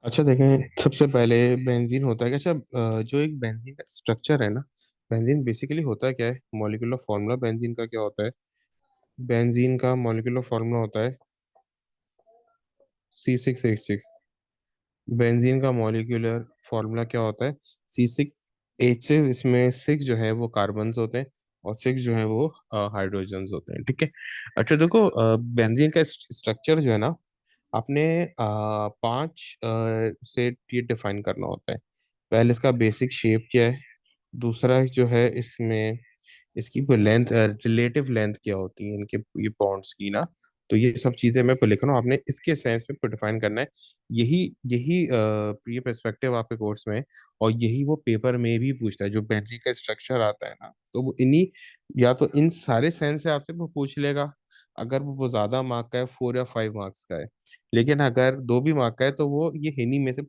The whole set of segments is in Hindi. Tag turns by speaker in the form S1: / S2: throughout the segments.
S1: अच्छा देखें, सबसे पहले बेंजीन होता है क्या? अच्छा, जो एक बेंजीन का स्ट्रक्चर है ना, बेंजीन बेसिकली होता है क्या है? मॉलिक्यूलर फॉर्मूला बेंजीन का क्या होता है? बेंजीन का मॉलिक्यूलर फॉर्मूला होता है C6H6। बेंजीन का मॉलिक्यूलर फॉर्मूला क्या होता है? C6H6। इसमें सिक्स जो है वो कार्बन्स होते हैं और सिक्स जो है वो हाइड्रोजन्स होते हैं। ठीक है। अच्छा देखो, बेंजीन का स्ट्रक्चर जो है ना, आपने पांच से ये डिफाइन करना होता है। पहले इसका बेसिक शेप क्या है। दूसरा जो है इसमें इसकी लेंथ, रिलेटिव लेंथ क्या होती है इनके, ये बॉन्ड्स की ना। तो ये सब चीजें मैं लिख रहा हूँ, आपने इसके सेंस में डिफाइन करना है। यही यही ये पर्सपेक्टिव आपके कोर्स में है। और यही वो पेपर में भी पूछता है, जो बेंजीन का स्ट्रक्चर आता है ना, तो वो इन्हीं, या तो इन सारे सेंस से आपसे वो पूछ लेगा। अगर वो ज्यादा मार्क का है, 4 या 5 मार्क्स का है। लेकिन अगर 2 भी मार्क का है तो वो ये इन्हीं में से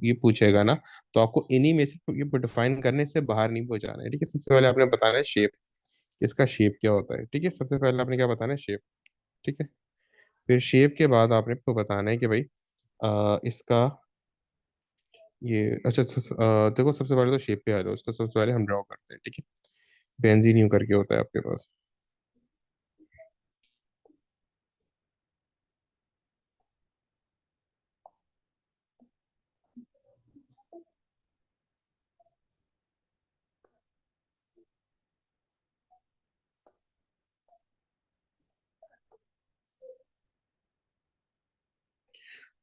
S1: ये पूछेगा ना। तो आपको इन्हीं में से ये डिफाइन करने से बाहर नहीं पहुंचाना है। ठीक है, सबसे पहले आपने बताना है शेप। इसका शेप क्या होता है? ठीक है, सबसे पहले आपने क्या बताना है? शेप। ठीक है। फिर शेप के बाद आपने को बताना है कि भाई इसका ये, अच्छा देखो, सबसे पहले तो शेप पे आ जाओ। इसको सबसे पहले हम ड्रॉ करते हैं। ठीक है। बेंजीन यूं करके होता है आपके पास।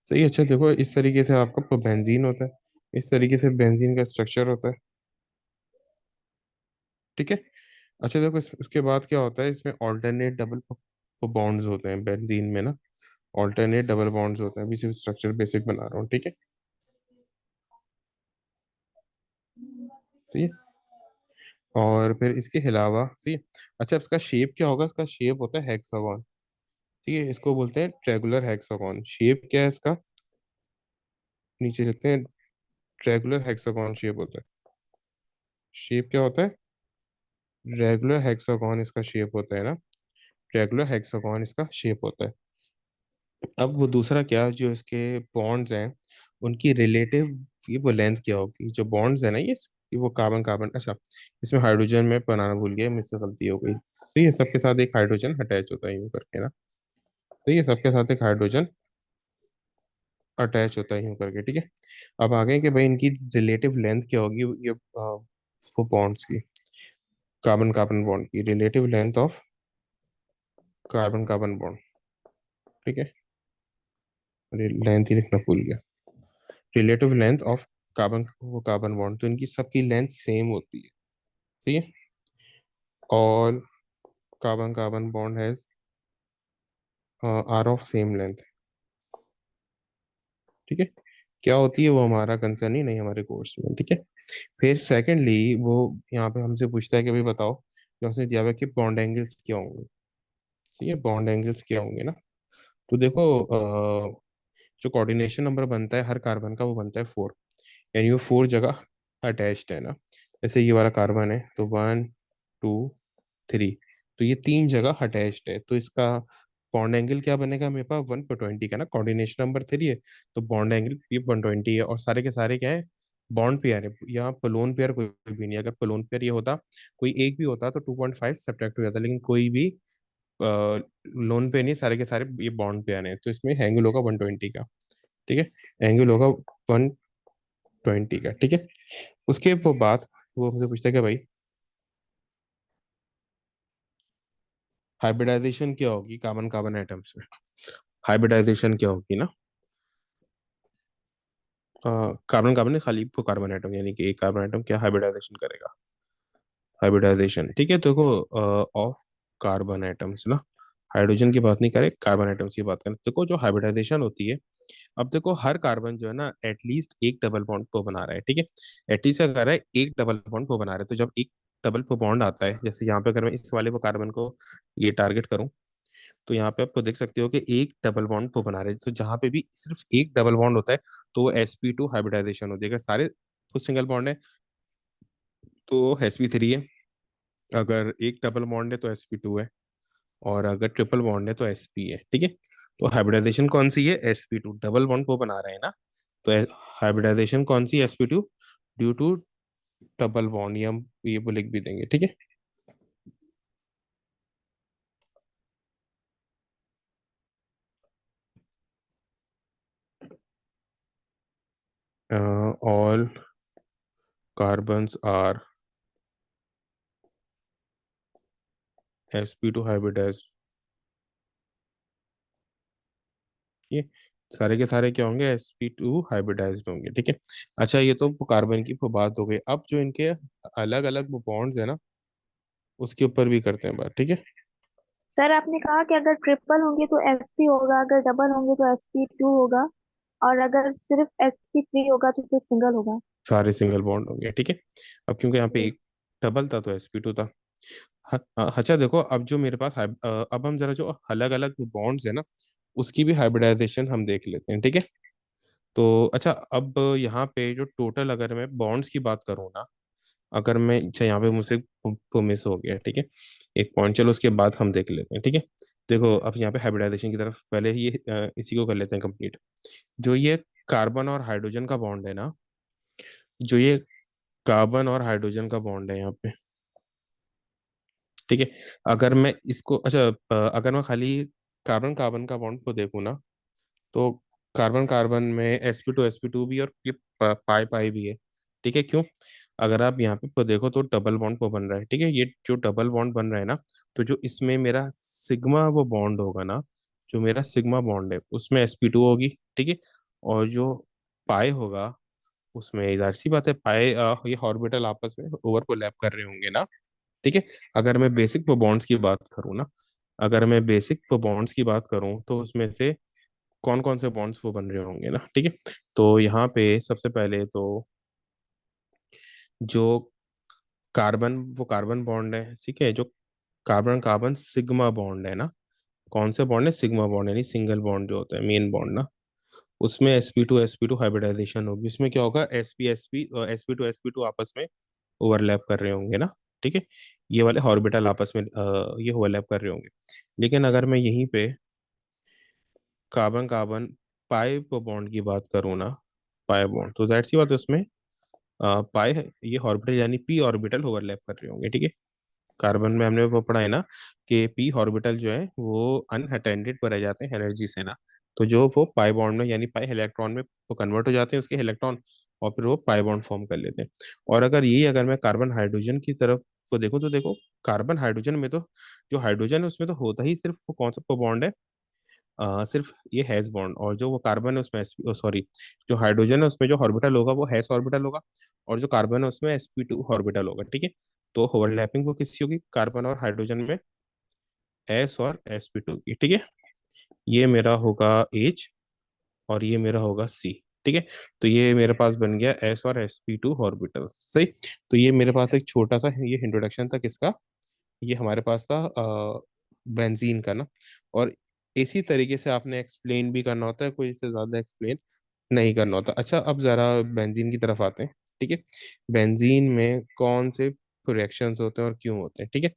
S1: सही है। अच्छा देखो, इस तरीके से आपका बेंजीन होता है। इस तरीके से बेंजीन का स्ट्रक्चर होता है। ठीक है। अच्छा देखो, उसके बाद क्या होता है, इसमें ऑल्टरनेट डबल बॉन्ड्स होते हैं बेंजीन में ना। ऑल्टरनेट डबल बॉन्ड्स होते हैं। अभी सिर्फ स्ट्रक्चर बेसिक बना रहा हूँ। ठीक है। सही है। और फिर इसके अलावा सही है। अच्छा, इसका शेप क्या होगा? इसका शेप होता है हेक्सागोन। ठीक है, इसको बोलते हैं ट्रेगुलर हेक्सागोन। शेप क्या है इसका? नीचे लिखते हैं, ट्रेगुलर हेक्सागोन शेप होता है। शेप क्या होता है? रेगुलर हेक्सागोन इसका शेप होता है ना। रेगुलर हेक्सागोन इसका शेप होता है। अब वो दूसरा क्या, जो इसके बॉन्ड्स हैं उनकी रिलेटिव, ये वो लेंथ क्या होगी? जो बॉन्ड्स है ना, ये वो कार्बन कार्बन, अच्छा इसमें हाइड्रोजन में बनाना भूल गया, मुझसे गलती हो गई। सही है, सबके साथ एक हाइड्रोजन अटैच होता है यूं करके ना। सही है, सबके साथ एक हाइड्रोजन अटैच होता है यूं करके। ठीक है। अब आगे कि भाई इनकी रिलेटिव लेंथ क्या होगी, ये वो बॉन्ड्स की, कार्बन कार्बन बॉन्ड की relative length of carbon carbon bond. ठीक है। अरे लेंथ ही लिखना भूल गया। रिलेटिव लेंथ ऑफ कार्बन, वो कार्बन बॉन्ड, तो इनकी सबकी लेंथ सेम होती है। ठीक है। और carbon carbon bond has are of same length. ठीक है। क्या होती है वो हमारा कंसर्न ही नहीं, हमारे कोर्स में। ठीक है। फिर सेकेंडली वो यहाँ पे हमसे पूछता है कि भाई बताओ, जो उसने दिया हुआ है कि बॉन्ड एंगल्स क्या होंगे। ठीक है, बॉन्ड एंगल्स क्या होंगे ना। तो देखो, जो कोऑर्डिनेशन नंबर बनता है हर कार्बन का, वो बनता है 4। यानी वो 4 जगह अटैच्ड है ना। जैसे ये वाला कार्बन है तो 1, 2, 3। तो ये 3 जगह अटैच्ड है, तो इसका बॉन्ड एंगल क्या बनेगा मेरे पास? 1/20 का ना। कोऑर्डिनेशन नंबर 3 है, तो बॉन्ड एंगल ये 120 है। और सारे के सारे क्या है? बॉन्ड पेयर है। यहाँ पोलोन पेयर कोई भी नहीं है। अगर पोलोन पेयर ये होता, कोई एक भी होता तो 2.5 सब्ट्रैक्ट हो जाता, लेकिन कोई भी लोन पे नहीं, सारे के सारे ये बॉन्ड पे आने हैं। तो इसमें एंगल होगा 120 का। ठीक है। एंगल होगा 120 का। ठीक है। उसके वो बात, वो मुझे पूछता है कि भाई हाइब्रिडाइजेशन क्या होगी कार्बन कार्बन एटम्स में। हाइब्रिडाइजेशन क्या होगी ना, कार्बन कार्बन नहीं, खाली वो कार्बन एटम, यानी कि एक कार्बन एटम क्या हाइब्रिडाइजेशन करेगा? हाइब्रिडाइजेशन। ठीक है। तो देखो, ऑफ कार्बन एटम्स ना, हाइड्रोजन की बात नहीं करें, कार्बन एटम्स की बात करें। देखो जो हाइब्रिडाइजेशन होती है, अब देखो हर कार्बन जो है ना एटलीस्ट एक डबल बॉन्ड को बना रहा है। ठीक है। एटलीस्ट क्या कर रहा है? एक डबल बॉन्ड को बना रहा है। तो जब एक डबल बॉन्ड आता है, जैसे यहाँ पे अगर मैं इस वाले को कार्बन को ये टारगेट करूं, तो यहाँ पे आपको देख सकते हो कि एक डबल बॉन्ड को बना रहे हैं। तो जहाँ पे भी सिर्फ एक डबल बॉन्ड होता है, तो वो sp2 हाइब्रिडाइजेशन होती है। अगर सारे कुछ सिंगल बॉन्ड है तो sp3 है। अगर एक डबल बॉन्ड है तो sp2 है। और अगर ट्रिपल बॉन्ड है तो sp है। ठीक है। तो हाइब्रिडाइजेशन कौन सी है? sp2 डबल बॉन्ड को बना रहे हैं ना। तो हाइब्रिडाइजेशन कौन सी, sp2 due to double bond, ये हम ये वो लिख भी देंगे, ठीक है। All carbons are sp2 hybridised, ये सारे के सारे क्या होंगे, sp2 हाइब्रिडाइज्ड होंगे, ठीक है। अच्छा, ये तो कार्बन की बात हो गई। अब जो इनके अलग अलग बॉन्ड्स है ना, उसके ऊपर भी करते हैं बात, ठीक है।
S2: सर आपने कहा कि अगर ट्रिपल होंगे तो sp होगा, अगर डबल होंगे तो sp2 होगा, और अगर सिर्फ sp3 होगा तो फिर सिंगल होगा।
S1: सारे सिंगल बॉन्ड होंगे, ठीक है। अब क्योंकि यहाँ पे
S2: जी।
S1: एक डबल था तो sp2 था। अच्छा देखो, अब जो मेरे पास अब हम जरा जो अलग अलग बॉन्ड्स है ना, उसकी भी हाइब्रिडाइजेशन हम देख लेते हैं, ठीक है। तो अच्छा, अब यहाँ पे जो टोटल अगर मैं बॉन्ड्स की बात करूँ ना, अगर मैं, अच्छा यहाँ पे मुझसे मिस हो गया, ठीक है, एक पॉइंट, चलो उसके बाद हम देख लेते हैं, ठीक है। देखो अब यहाँ पे हाइब्रिडाइजेशन की तरफ पहले ही इसी को कर लेते हैं कंप्लीट। जो ये कार्बन और हाइड्रोजन का बॉन्ड है ना, जो ये कार्बन और हाइड्रोजन का बॉन्ड है यहाँ पे, ठीक है। अगर मैं इसको, अच्छा अगर मैं खाली कार्बन कार्बन का बॉन्ड को देखूँ ना, तो कार्बन कार्बन में sp2 भी, और ये पाई पाई भी है, ठीक है। क्यों? अगर आप यहाँ पे देखो तो डबल बॉन्ड को बन रहा है, ठीक है। ये जो डबल बॉन्ड बन रहा है ना, तो जो इसमें मेरा सिग्मा वो बॉन्ड होगा ना, जो मेरा सिग्मा बॉन्ड है उसमें sp2 होगी, ठीक है। और जो पाई होगा उसमें, जाहिर सी बात है, पाई ये ऑर्बिटल आपस में ओवरलैप कर रहे होंगे ना, ठीक है। अगर मैं बेसिक बॉन्ड्स की बात करूँ ना, अगर मैं बेसिक बॉन्ड्स की बात करूँ तो उसमें से कौन कौन से बॉन्ड्स वो बन रहे होंगे ना, ठीक है। तो यहाँ पे सबसे पहले तो जो कार्बन, वो कार्बन बॉन्ड है, ठीक है। जो कार्बन कार्बन सिग्मा बॉन्ड है ना, कौन से बॉन्ड है, सिग्मा बॉन्ड, यानी सिंगल बॉन्ड जो होता है मेन बॉन्ड ना, उसमें sp2 हाइब्रिडाइजेशन होगी। उसमें क्या होगा, sp2 आपस में ओवरलैप कर रहे होंगे ना, ठीक है। ये वाले ऑर्बिटल आपस में ये ओवरलैप कर रहे होंगे। लेकिन अगर मैं यहीं पे कार्बन कार्बन पाई बॉन्ड की बात करूँ ना, पाई बॉन्ड, तो जाहिर सी बात है उसमें पाई है, ये ऑर्बिटल यानी पी ऑर्बिटल ओवरलैप कर रहे होंगे, ठीक है। कार्बन में हमने वो पढ़ा है ना कि पी ऑर्बिटल जो है वो अनअटेंडेड पर रह जाते हैं एनर्जी से ना, तो जो वो पाई बॉन्ड में यानी पाई इलेक्ट्रॉन में वो कन्वर्ट हो जाते हैं उसके इलेक्ट्रॉन, और फिर वो पाई बॉन्ड फॉर्म कर लेते हैं। और अगर मैं कार्बन हाइड्रोजन की तरफ को देखूं तो देखो, कार्बन हाइड्रोजन में तो जो हाइड्रोजन है उसमें तो होता ही सिर्फ वो कौन सा बॉन्ड है, सिर्फ ये हैश बॉन्ड। और जो वो कार्बन है उसमें, सॉरी, जो हाइड्रोजन है उसमें जो ऑर्बिटल होगा वो हैश ऑर्बिटल होगा, और जो कार्बन है उसमें sp2 ऑर्बिटल होगा, ठीक है। तो ओवरलैपिंग वो किसकी होगी, कार्बन और हाइड्रोजन में s और sp2 की, ठीक है। ये मेरा होगा H, और ये मेरा होगा C, ठीक है। तो ये मेरे पास बन गया s और sp2 ऑर्बिटल, सही। तो ये मेरे पास एक छोटा सा ये इंट्रोडक्शन था किसका, ये हमारे पास था बेंजीन का ना। और इसी तरीके से आपने एक्सप्लेन भी करना होता है, कोई इससे ज्यादा एक्सप्लेन नहीं करना होता। अच्छा, अब जरा बेंजीन की तरफ आते हैं, ठीक है। बेंजीन में कौन से रिएक्शंस होते हैं और क्यों होते हैं, ठीक है।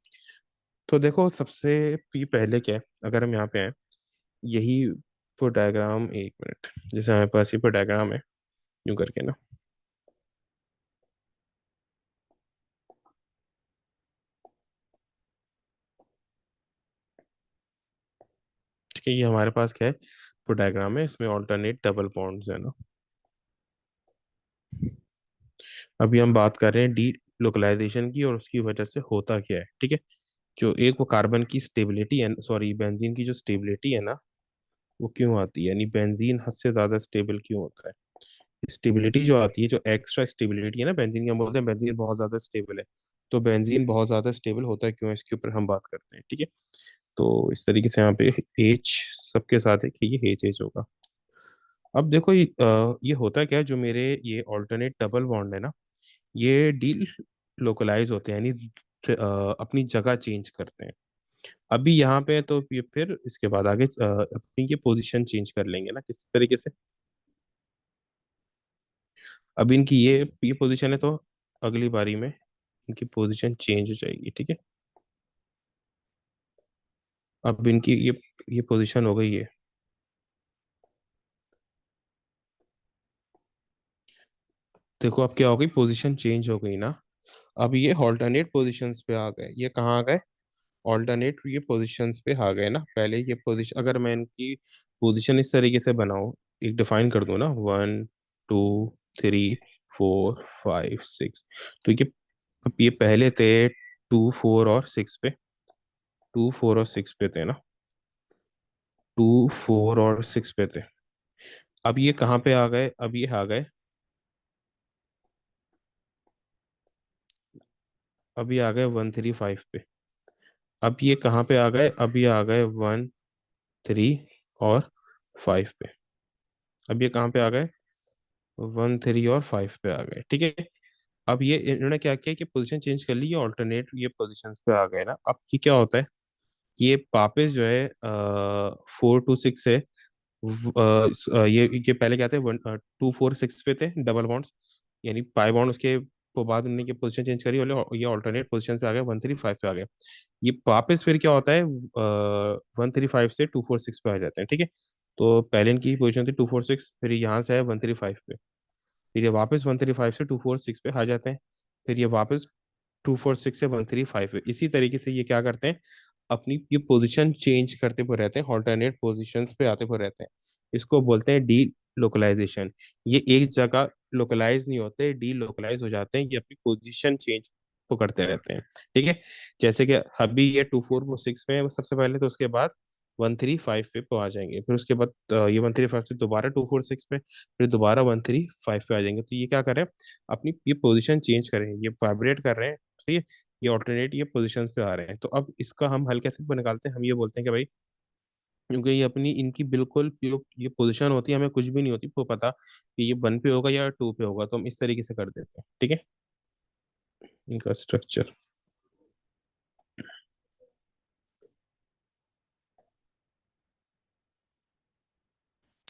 S1: तो देखो सबसे पहले क्या है, अगर हम यहाँ पे आए, यही तो डायग्राम, एक मिनट, जैसे हमारे पास ये पर डायग्राम है, यूं करके ना, ठीक है। ये हमारे पास क्या है, तो डायग्राम है, इसमें ऑल्टरनेट डबल बॉन्ड्स है ना। अभी हम बात कर रहे हैं डी लोकलाइजेशन की, और उसकी वजह से होता क्या है, ठीक है। जो एक वो कार्बन की स्टेबिलिटी है, सॉरी बेंजीन की जो स्टेबिलिटी है ना, वो क्यों आती है, यानी बेंजीन हद से ज्यादा स्टेबल क्यों होता है। स्टेबिलिटी जो आती है, जो एक्स्ट्रा स्टेबिलिटी है ना बेंजीन की, हम बोलते हैं बेंजीन बहुत ज्यादा स्टेबल है। तो बेंजीन बहुत ज्यादा स्टेबल होता है क्यों, इसके ऊपर हम बात करते हैं, ठीक है। तो इस तरीके से यहाँ पे एच सबके साथ है कि ये एच एच होगा। अब देखो ये होता क्या है, जो मेरे ये ऑल्टरनेट डबल बॉन्ड है ना, ये डी लोकलाइज होते हैं, यानी अपनी जगह चेंज करते हैं। अभी यहाँ पे तो ये फिर इसके बाद आगे अपनी ये पोजीशन चेंज कर लेंगे ना, किस तरीके से। अब इनकी ये पोजीशन है, तो अगली बारी में इनकी पोजीशन चेंज हो जाएगी, ठीक है। अब इनकी ये पोजीशन हो गई है, देखो अब क्या हो गई, पोजीशन चेंज हो गई ना। अब ये ऑल्टरनेट पोजीशंस पे आ गए, ये कहाँ आ गए, ऑल्टरनेट ये पोजीशंस पे आ गए ना। पहले ये पोजीशन, अगर मैं इनकी पोजीशन इस तरीके से बनाऊं, एक डिफाइन कर दूं ना, 1 2 3 4 5 6, तो ये, अब ये पहले थे 2 4 और 6 पे, 2 4 और 6 पे थे ना, 2 4 और 6 पे थे। अब ये कहाँ पे आ गए, अब ये आ गए, अब ये आ गए 1 3 5 पे। अब ये कहाँ पे आ गए, अब ये आ गए 1 3 और 5 पे। अब ये कहाँ पे आ गए, 1 3 और 5 पे आ गए, ठीक है। अब ये इन्होंने क्या किया कि पोजीशन चेंज कर ली, ये ऑल्टरनेट ये पोजीशंस पे आ गए ना। अब ये क्या होता है, ये वापस जो है 4 2 6 है। ये पहले क्या थे, 1 2 4 6 पे थे डबल बॉन्ड्स, यानी पाई बॉन्ड, उसके तो बाद उन्होंने की पोजीशन चेंज करी और ये ऑल्टरनेट पोजीशन पे आ गए, 1 3 5 पे आ गए। ये वापस फिर क्या होता है, 1 3 5 से 2 4 6 पे आ जाते हैं, ठीक है। तो पहले इनकी पोजीशन थी 2 4 6, फिर यहाँ से है 1 3 5 पे, फिर ये वापस 1 3 5 से 2 4 6 पे आ जाते हैं, फिर ये वापस 2 4 6 से 1 3 5 पे। इसी तरीके से ये क्या करते हैं, अपनी ये पोजीशन चेंज करते हुए रहते हैं, ऑल्टरनेट पोजीशंस पे आते हुए रहते हैं। इसको बोलते हैं डी लोकलाइजेशन। ये एक जगह लोकलाइज नहीं होते, डी लोकलाइज हो जाते हैं, ये अपनी पोजीशन चेंज तो करते रहते हैं, ठीक है। जैसे कि अभी ये 2 4 6 में है सबसे पहले, तो उसके बाद 1 3 5 पे आ जाएंगे, फिर उसके बाद ये 1 3 5 से दोबारा 2 4 6 पे, फिर दोबारा 1 3 5 पे आ जाएंगे। तो ये क्या कर रहे हैं, अपनी ये पोजीशन चेंज कर रहे हैं, ये वाइब्रेट कर रहे हैं, ठीक है। ये ऑल्टरनेट ये पोजीशंस पे आ रहे हैं। तो अब इसका हम हल कैसे निकालते हैं, हम ये बोलते हैं कि भाई, क्योंकि ये अपनी इनकी बिल्कुल जो ये पोजीशन होती है, हमें कुछ भी नहीं होती वो पता कि ये 1 पे होगा या 2 पे होगा, तो हम इस तरीके से कर देते हैं, ठीक है। इनका स्ट्रक्चर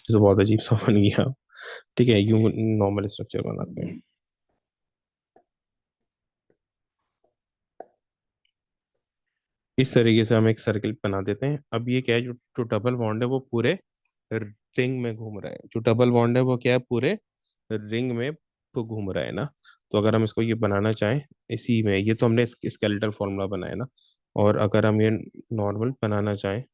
S1: तो बहुत अजीब सा बन गया, ठीक है। यूं नॉर्मल स्ट्रक्चर बनाते हैं। इस तरीके से हम एक सर्किल बना देते हैं। अब ये क्या है, जो जो डबल बॉन्ड है वो पूरे रिंग में घूम रहा है, जो डबल बॉन्ड है वो क्या है, पूरे रिंग में तो घूम रहा है ना। तो अगर हम इसको ये बनाना चाहें, इसी में, ये तो हमने स्केलेटल फॉर्मूला बनाया ना, और अगर हम ये नॉर्मल बनाना चाहें,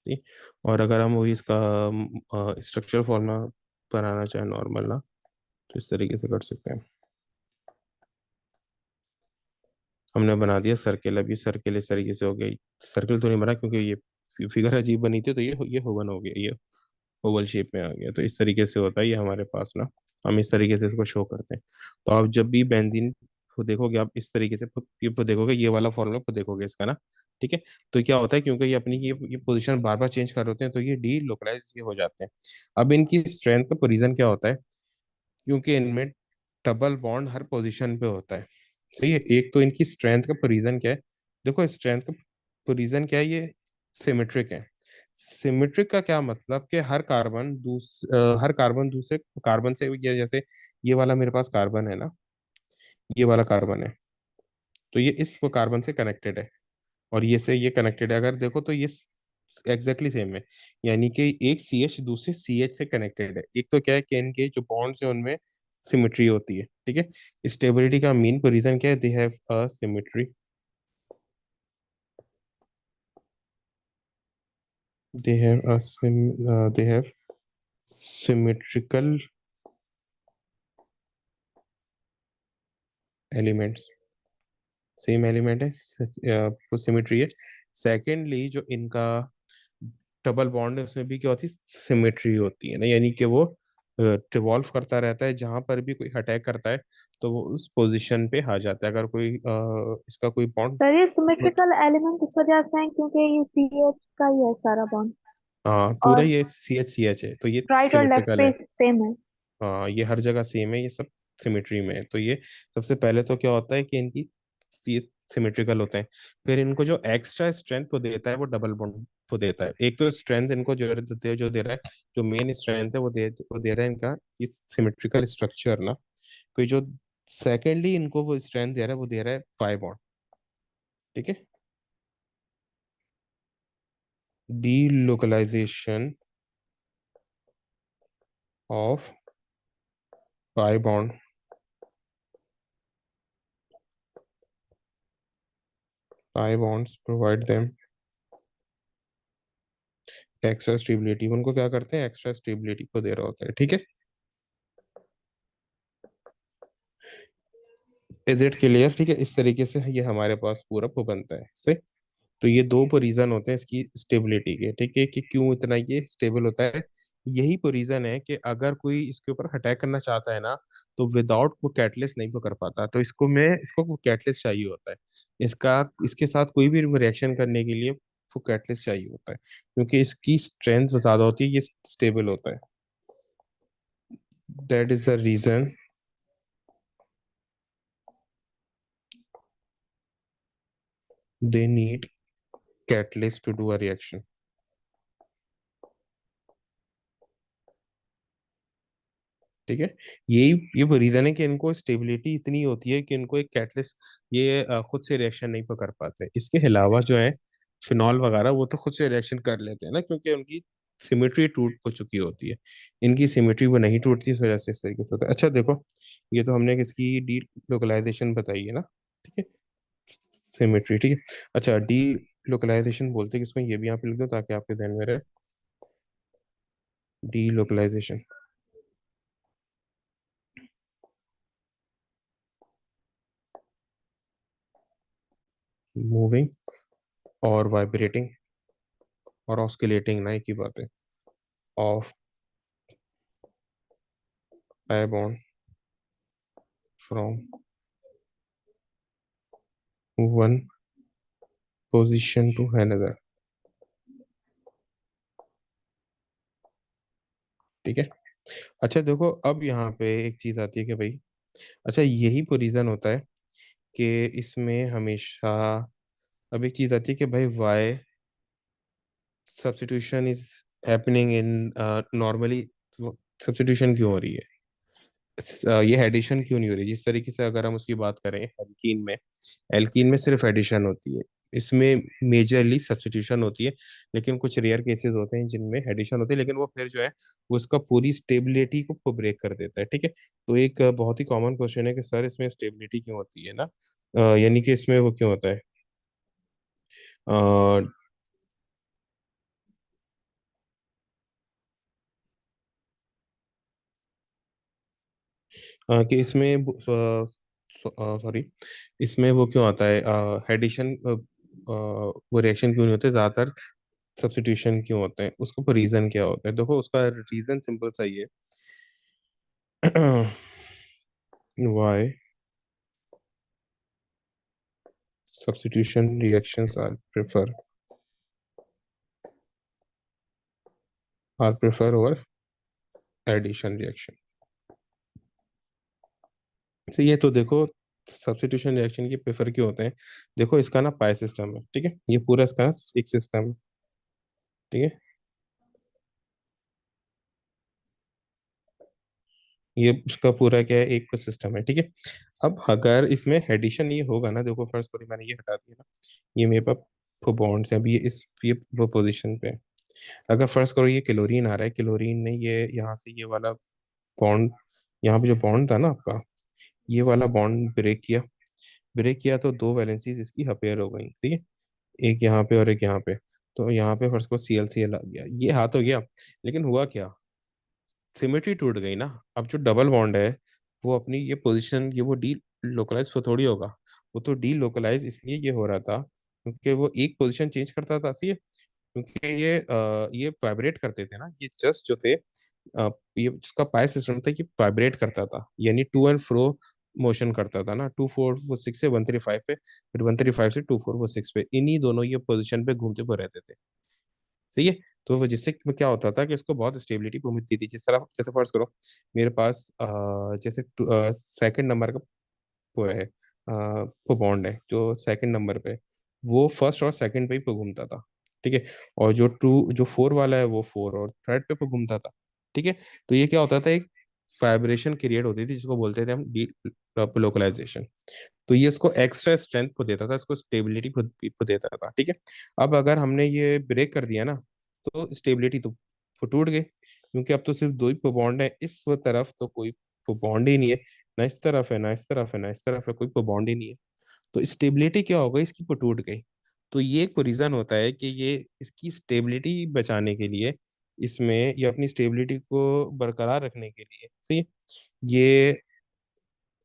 S1: ठीक? और अगर हम वही इसका स्ट्रक्चर फॉर्मूला बनाना चाहें नॉर्मल ना, तो इस तरीके से कर सकते हैं। हमने बना दिया सर्किल। अब ये सर्किल इस तरीके से हो गई, सर्किल तो नहीं बना क्योंकि ये फिगर अजीब बनी थी, तो ये ओवन हो गया, ये ओवल शेप में आ गया। तो इस तरीके से होता है ये हमारे पास ना, हम इस तरीके से इसको शो करते हैं। तो आप जब भी बेंजीन को देखोगे, आप इस तरीके से ये को देखोगे, ये वाला फॉर्मूला को देखोगे इसका ना, ठीक है। तो क्या होता है, क्योंकि ये अपनी ये पोजीशन बार बार चेंज कर रहे होते हैं, तो ये डी लोकलाइज ये हो जाते हैं। अब इनकी स्ट्रेंथ का रीजन क्या होता है, क्योंकि इनमें डबल बॉन्ड हर पोजीशन पे होता है, सही है। एक तो इनकी स्ट्रेंथ का रीजन क्या है, देखो स्ट्रेंथ का रीजन क्या है, ये सिमेट्रिक है। सिमेट्रिक का क्या मतलब कि हर कार्बन दूसरे कार्बन से, ये जैसे ये वाला मेरे पास कार्बन है ना, ये वाला कार्बन है, तो ये इस कार्बन से कनेक्टेड है, और ये से ये कनेक्टेड है। अगर देखो तो ये एग्जैक्टली सेम है, यानी कि एक सी एच दूसरे सी एच से कनेक्टेड है। एक तो क्या है कि इनके जो बॉन्ड्स है उनमें सिमेट्री होती है, ठीक है। स्टेबिलिटी का मेन रीजन क्या है, they have a symmetry, they have a they have symmetrical elements, same element है, वो सिमेट्री है। सेकेंडली जो इनका डबल बॉन्ड है, उसमें भी क्या होती है, सिमेट्री होती है ना, यानी कि वो रिवॉल्व करता रहता है, जहां पर भी कोई अटैक करता है तो वो उस पोजीशन पे आ जाता है। अगर कोई इसका कोई बॉन्ड,
S2: सर ये सिमेट्रिकल एलिमेंट इस वजह से हैं क्योंकि ये सी एच का ही है सारा बॉन्ड।
S1: हाँ पूरा
S2: और
S1: ये सी एच है, तो ये
S2: राइट और लेफ्ट
S1: सिमेट्रिकल
S2: पे
S1: है।
S2: सेम है।
S1: हाँ ये हर जगह सेम है, ये सब सिमेट्री में है। तो ये सबसे पहले तो क्या होता है कि इनकी सिमेट्रिकल होते हैं, फिर इनको जो एक्स्ट्रा स्ट्रेंथ को देता है वो डबल बॉन्ड वो देता है। एक तो स्ट्रेंथ इनको जो दे रहा है, जो मेन स्ट्रेंथ है वो दे रहा है इनका सिमेट्रिकल स्ट्रक्चर ना। तो जो सेकेंडली इनको वो स्ट्रेंथ दे रहा है वो दे रहा है पाई बॉन्ड। ठीक है। Delocalization of pi bond, pi bonds provide them extra stability. उनको क्या करते हैं, एक्स्ट्रा स्टेबिलिटी को दे रहा होता है। ठीक है। Is it clear? ठीक है, इस तरीके से ये हमारे पास पूरा वो बनता है से। तो ये दो रीजन होते हैं इसकी स्टेबिलिटी के, ठीक है, कि क्यों इतना ये स्टेबल होता है। यही तो रीजन है कि अगर कोई इसके ऊपर अटैक करना चाहता है ना, तो विदाउट वो कैटलिस्ट नहीं वो कर पाता। तो इसको वो कैटलिस्ट चाहिए होता है। इसका इसके साथ कोई भी रिएक्शन करने के लिए वो कैटलिस्ट चाहिए होता है, क्योंकि इसकी स्ट्रेंथ ज्यादा होती है, ये स्टेबल होता है। That is the reason they need catalyst to do a reaction. ठीक है। ये वो रीजन है कि इनको स्टेबिलिटी इतनी होती है कि इनको एक कैटलिस्ट ये खुद से रिएक्शन नहीं कर पाते। इसके अलावा जो है फिनॉल वगैरह वो तो खुद से रिएक्शन कर लेते हैं ना, क्योंकि उनकी सिमेट्री टूट हो चुकी होती है। इनकी सिमेट्री वो नहीं टूटती, इस वजह से इस तरीके से होता है। अच्छा देखो, ये तो हमने किसकी डी लोकलाइजेशन बताई है ना। ठीक है। सिमेट्री, ठीक है। अच्छा, डी लोकलाइजेशन बोलते हैं किसको, ये भी यहाँ पे लिख दो ताकि आपके ध्यान में रहे। डी लोकलाइजेशन, मूविंग और वाइब्रेटिंग और ऑस्किलेटिंग ना, एक ही बात है, of pi bond from one position to another। ठीक है। अच्छा देखो, अब यहाँ पे एक चीज आती है कि भाई, अच्छा यही तो रीजन होता है कि इसमें हमेशा, अब एक चीज आती है कि भाई why substitution is happening in normally, substitution क्यों हो रही है, ये एडिशन क्यों नहीं हो रही। जिस तरीके से अगर हम उसकी बात करें एल्कीन में, एल्कीन में सिर्फ एडिशन होती है, इसमें मेजरली सब्स्टिट्यूशन होती है। लेकिन कुछ रेयर केसेस होते हैं जिनमें एडिशन होती है, लेकिन वो फिर जो है वो उसका पूरी स्टेबिलिटी को ब्रेक कर देता है। ठीक है। तो एक बहुत ही कॉमन क्वेश्चन है कि सर इसमें स्टेबिलिटी क्यों होती है ना, यानी कि इसमें वो क्यों होता है, अ, कि इसमें सॉरी, इसमें वो क्यों आता है, एडिशन, वो रिएक्शन क्यों नहीं होते ज्यादातर, सब्स्टिट्यूशन क्यों होते हैं, उसका रीजन क्या होता है। देखो उसका रीजन सिंपल सा ही है। why substitution reactions are prefer over addition reaction। तो ये तो देखो, सब्स्टिट्यूशन रिएक्शन की प्रेफर क्यों होते हैं। देखो इसका ना पाई सिस्टम है, ठीक है, ये पूरा इसका ना एक सिस्टम है। ठीक है। ये उसका पूरा क्या है, एक सिस्टम है। ठीक है। अब अगर इसमें एडिशन ये होगा ना, देखो फर्स्ट करो मैंने ये हटा दिया ना, ये मेरे पास बॉन्ड्स हैं, अभी ये वो पोजीशन पे है। अगर फर्स्ट करो ये क्लोरीन आ रहा है, क्लोरीन ने ये यहाँ से ये वाला बॉन्ड, यहाँ पे जो बॉन्ड था ना आपका, ये वाला बॉन्ड ब्रेक किया, ब्रेक किया तो दो वैलेंसीज इसकी अपेयर हो गई। ठीक है। एक यहाँ पे और एक यहाँ पे। तो यहाँ पे फर्स्ट को CL आ गया, ये हाथ हो गया। लेकिन हुआ क्या, सिमेट्री टूट गई ना। अब जो डबल बॉन्ड है वो अपनी ये पोजीशन, ये वो डी लोकलाइज तो थोड़ी होगा, वो तो डी लोकलाइज इसलिए ये हो रहा था क्योंकि वो एक पोजीशन चेंज करता था। सी, क्योंकि ये वाइब्रेट करते थे ना, ये जस्ट जो थे, ये उसका पाई सिस्टम था, ये वाइब्रेट करता था, यानी टू एंड फ्रो मोशन करता था ना, 2 4 4 6 से 1 3 5 पे, फिर 1 3 5 से 2 4 4 6 पे, इन्हीं दोनों ये पोजीशन पे घूमते हुए रहते थे। सही है। तो वो जिससे कि क्या होता था कि इसको बहुत स्टेबिलिटी को मिलती थी। जिस तरह जैसे फर्ज करो मेरे पास जैसे सेकंड नंबर का वो है, वो बॉन्ड है जो सेकंड नंबर पे, वो फर्स्ट और सेकंड पे ही पे घूमता था। ठीक है। और जो टू जो फोर वाला है वो फोर और थर्ड पे घूमता था। ठीक है। तो ये क्या होता था, एक वाइब्रेशन क्रिएट होती थी जिसको बोलते थे हम डी लोकलाइजेशन। तो ये इसको एक्स्ट्रा स्ट्रेंथ को देता था, इसको स्टेबिलिटी को देता था। ठीक है। अब अगर हमने ये ब्रेक कर दिया ना, तो स्टेबिलिटी तो टूट गई, क्योंकि अब तो सिर्फ दो ही बॉन्ड है, इस वो तरफ तो कोई बॉन्ड ही नहीं है, ना इस तरफ है, ना इस तरफ है, ना इस तरफ है, कोई बॉन्ड ही नहीं है। तो स्टेबिलिटी क्या हो गई, इसकी टूट गई। तो ये एक रीजन होता है कि ये इसकी स्टेबिलिटी बचाने के लिए, इसमें ये अपनी स्टेबिलिटी को बरकरार रखने के लिए, सही है, ये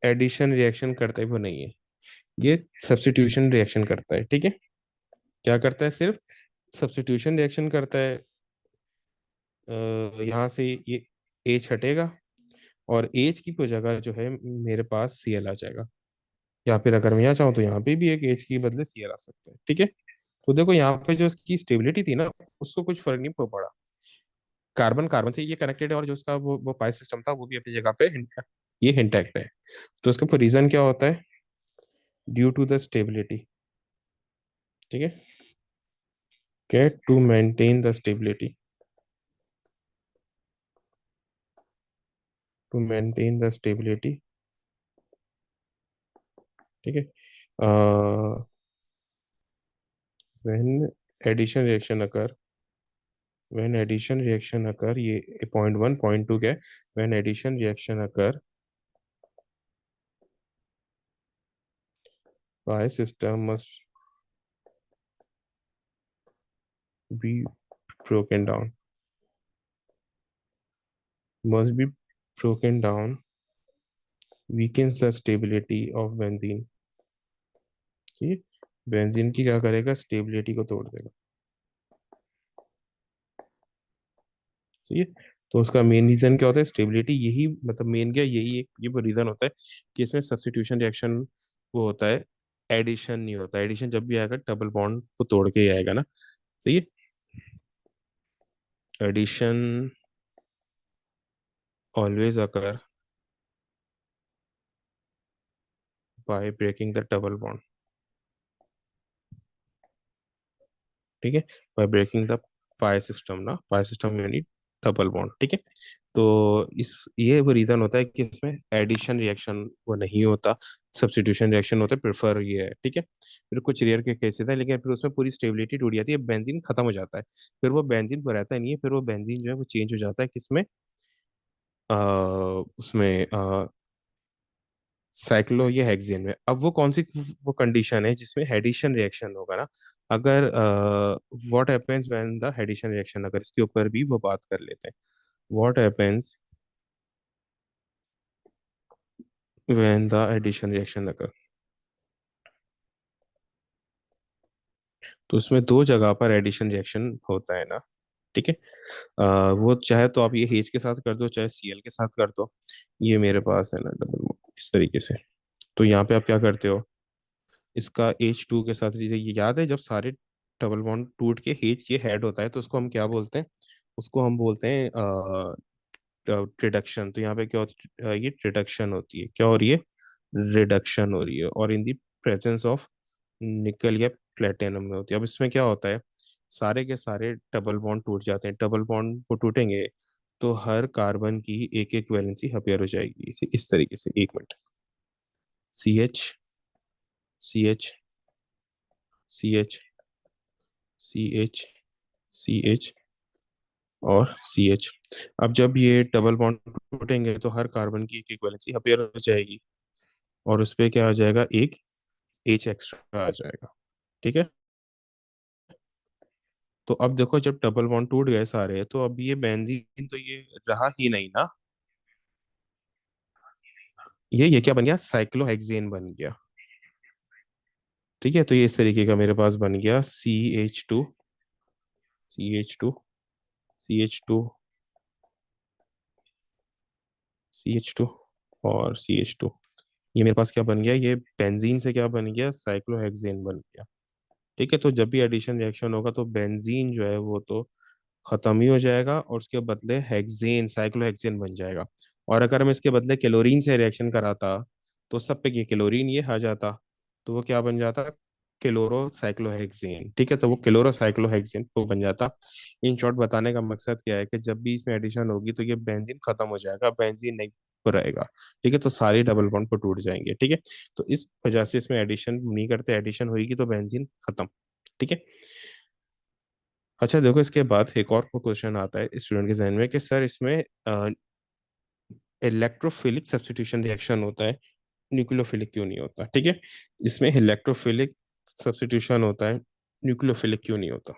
S1: एडिशन रिएक्शन करता है वो नहीं है, ये सब्स्टिट्यूशन रिएक्शन करता है। ठीक है। क्या करता है, सिर्फ सब्स्टिट्यूशन रिएक्शन करता है। यहाँ से ये एच हटेगा, और एच की कोई जगह जो है मेरे पास सी एल आ जाएगा। या फिर अगर मैं यहाँ चाहूँ तो यहाँ पे भी एक एच की बदले सी एल आ सकता है। ठीक है। तो देखो यहाँ पे जो इसकी स्टेबिलिटी थी ना, उसको कुछ फर्क नहीं पड़ा। कार्बन कार्बन से ये कनेक्टेड है, और जो उसका वो पाई सिस्टम था वो भी अपनी जगह पे ये इंटैक्ट है। तो इसका रीजन क्या होता है, ड्यू टू द स्टेबिलिटी। ठीक है। के to maintain the stability, to maintain the stability. ठीक है। When addition reaction occur, when addition reaction occur, ये पॉइंट वन, पॉइंट टू क्या है, when addition reaction occur by system must be broken down, must be broken down, weakens the stability of benzene। ठीक है। बेंजीन की क्या करेगा, स्टेबिलिटी को तोड़ देगा। ठीक है। तो उसका मेन रीजन क्या होता है, स्टेबिलिटी, यही मतलब मेन क्या, यही एक ये रीजन होता है कि इसमें सब्स्टिट्यूशन रिएक्शन वो होता है, एडिशन नहीं होता। एडिशन जब भी आएगा डबल बॉन्ड को तोड़ के ही आएगा ना। सही है। Addition always occur by breaking the double bond. ठीक है। By breaking the pi system ना, पाई सिस्टम यानी डबल बॉन्ड। ठीक है। तो इस ये वो रीजन होता है कि इसमें एडिशन रिएक्शन वो नहीं होता, सब्स्टिट्यूशन रिएक्शन होता है, प्रेफर ये है। ठीक है। फिर कुछ रेयर के केसेस है, लेकिन फिर उसमें पूरी स्टेबिलिटी टूट जाती है, बेंजीन खत्म हो जाता है। फिर वो बेंजीन पर रहता नहीं है, फिर वो बेंजीन जो है वो चेंज हो जाता है किसमें, उसमें साइक्लो या हेक्सेन में। अब वो कौन सी वो कंडीशन है जिसमें हेडिशन रिएक्शन होगा ना, अगर what happens when the addition reaction, अगर इसके ऊपर भी वो बात कर लेते हैं, what happens when the addition reaction अगर। तो उसमें दो जगह पर एडिशन रिएक्शन होता है ना। ठीक है। वो चाहे तो आप ये हेज के साथ कर दो, चाहे सीएल के साथ कर दो। ये मेरे पास है ना डबल, इस तरीके से। तो यहाँ पे आप क्या करते हो, इसका एच टू के साथ, ये याद है जब सारे डबल बॉन्ड टूट के एच ये हेड होता है तो उसको हम क्या बोलते हैं, उसको हम बोलते हैं रिडक्शन। तो यहाँ पे क्या होता है, ये रिडक्शन होती है, क्या हो रही है, रिडक्शन हो रही है, और इन दी प्रेजेंस ऑफ निकल या प्लेटिनम में होती है। अब इसमें क्या होता है, सारे के सारे डबल बॉन्ड टूट जाते हैं, डबल बॉन्ड वो टूटेंगे तो हर कार्बन की एक एक वैलेंसी अपेयर हो जाएगी, इस तरीके से। एक minute, C H, C H, C H, C H, C H और सी एच। अब जब ये डबल बॉन्ड टूटेंगे तो हर कार्बन की एक एक वैलेंसी अपेयर हो जाएगी, और उस पे क्या आ जाएगा, एक एच एक्स्ट्रा आ जाएगा। ठीक है। तो अब देखो जब डबल बॉन्ड टूट गए सारे, तो अब ये बेंजीन तो ये रहा ही नहीं ना, ये क्या बन गया, साइक्लोहेक्सेन बन गया। ठीक है। तो ये इस तरीके का मेरे पास बन गया CH2, CH2, CH2, CH2 और CH2। ये मेरे पास क्या बन गया, ये बेंजीन से क्या बन गया, साइक्लोहेक्सेन बन गया। ठीक है। तो जब भी एडिशन रिएक्शन होगा तो बेंजीन जो है वो तो खत्म ही हो जाएगा, और उसके बदले हेक्सेन, साइक्लोहेक्सेन बन जाएगा। और अगर हम इसके बदले क्लोरीन से रिएक्शन कराता तो सब पे ये क्लोरीन ये आ जाता, तो वो क्या बन जाता, क्लोरोसाइक्लोहेक्सेन, ठीक है, तो वो क्लोरोसाइक्लोहेक्सेन वो बन जाता। इन शॉर्ट बताने का मकसद क्या है कि जब भी इसमें एडिशन होगी तो ये बेंजीन खत्म हो जाएगा, बेंजीन नहीं रहेगा, ठीक है, तो सारी डबल बॉन्ड पर टूट जाएंगे, ठीक है। तो इस वजह से इसमें एडिशन नहीं करते, एडिशन होगी तो बेंजीन खत्म, ठीक है। अच्छा देखो, इसके बाद एक और क्वेश्चन आता है स्टूडेंट के जहन में कि सर इसमें इलेक्ट्रोफिलिक सब्स्टिट्यूशन रिएक्शन होता है, न्यूक्लियोफिलिक क्यों नहीं होता, ठीक है। इसमें इलेक्ट्रोफिलिक सब्स्टिट्यूशन होता है, न्यूक्लियोफिलिक क्यों नहीं होता।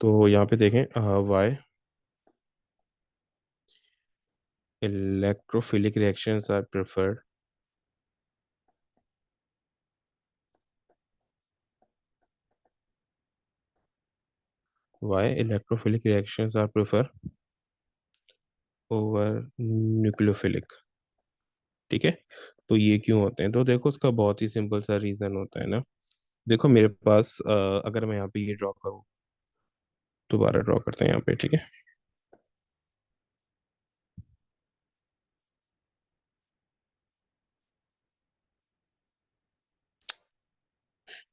S1: तो यहाँ पे देखें, why electrophilic reactions are preferred, why electrophilic reactions are prefer over nucleophilic, ठीक है। तो ये क्यों होते हैं, तो देखो उसका बहुत ही सिंपल सा रीजन होता है ना। देखो मेरे पास अगर मैं यहाँ पे ये ड्रॉ करूँ, दोबारा ड्रॉ करते हैं यहाँ पे, ठीक है।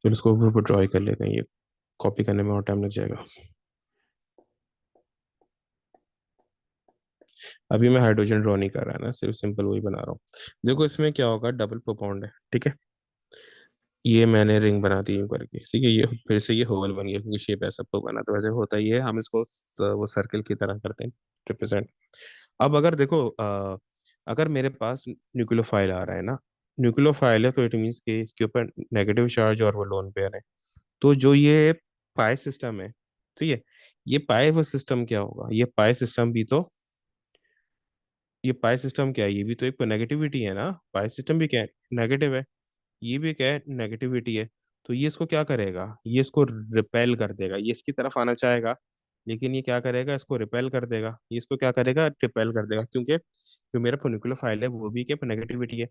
S1: तो इसको ड्रॉ कर लेते हैं, ये कॉपी करने में और टाइम लग जाएगा। अभी मैं हाइड्रोजन ड्रॉ नहीं कर रहा है ना, सिर्फ सिंपल वही बना रहा हूँ। देखो इसमें क्या होगा, डबल बॉन्ड है, ठीक है। ये मैंने रिंग बना दी यूं करके, ठीक है, ये फिर से ये होल बन गया क्योंकि शेप ऐसा तो बना, तो वैसे होता ही है, हम इसको वो सर्कल की तरह करते हैं, रिप्रेजेंट। अब अगर देखो अगर मेरे पास न्यूक्लियोफाइल आ रहा है ना, न्यूक्लियोफाइल है तो इट मीन्स कि इसके ऊपर नेगेटिव चार्ज और वो लोन पेयर है। तो जो ये पाई सिस्टम है, ठीक है, ये पाई वो सिस्टम क्या होगा, ये पाई सिस्टम भी तो, ये पाई सिस्टम क्या है, ये भी तो एक नेगेटिविटी है ना, पाई सिस्टम भी क्या है, नेगेटिव है, ये भी क्या है, नेगेटिविटी है। तो ये इसको क्या करेगा, ये इसको रिपेल कर देगा, ये इसकी तरफ आना चाहेगा, लेकिन ये क्या करेगा, इसको रिपेल कर देगा, ये इसको क्या करेगा, रिपेल कर देगा, क्योंकि जो मेरा फोनिकुलर फाइल है वो भी क्या नेगेटिविटी है,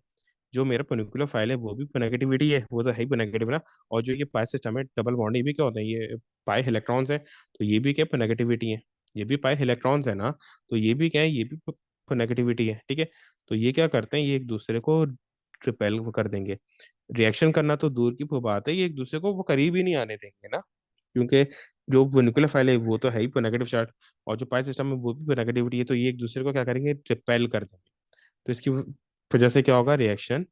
S1: जो मेरा फोनिकुलर फाइल है वो भी नेगेटिविटी है, वो तो है ही नेगेटिव ना। और जो ये पाई सिस्टम है डबल बॉन्ड, ये भी क्या होता है, ये पाई इलेक्ट्रॉन्स है, तो ये भी क्या नेगेटिविटी है, ये भी पाई इलेक्ट्रॉन्स है ना, तो ये भी क्या है, ये भी नेगेटिविटी है, ठीक है। तो ये क्या करते हैं, ये एक दूसरे को रिपेल कर देंगे। रिएक्शन करना तो दूर की बात है, ये एक दूसरे को वो करीब ही नहीं आने देंगे ना, क्योंकि जो वो न्यूक्लियर फाइल है वो तो है ही नेगेटिव चार्ज, और जो पाई सिस्टम है वो भी नेगेटिविटी है, तो ये एक दूसरे को क्या करेंगे, रिपेल कर देंगे। तो इसकी वजह से क्या होगा, रिएक्शन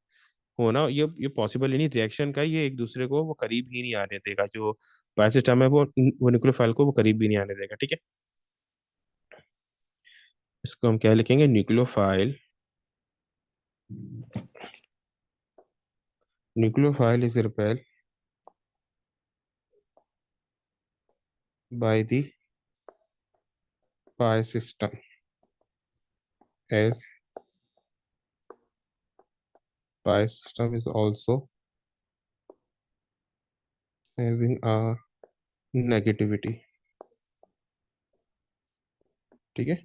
S1: होना ये पॉसिबल ही नहीं, रिएक्शन का ये एक दूसरे को वो करीब ही नहीं आने देगा, जो पाई सिस्टम है वो न्यूक्लियर फाइल को वो करीब भी नहीं आने देगा, ठीक है। इसको हम क्या लिखेंगे, nucleophile, nucleophile is repel by the pi system as pi system is also having a negativity, ठीक है।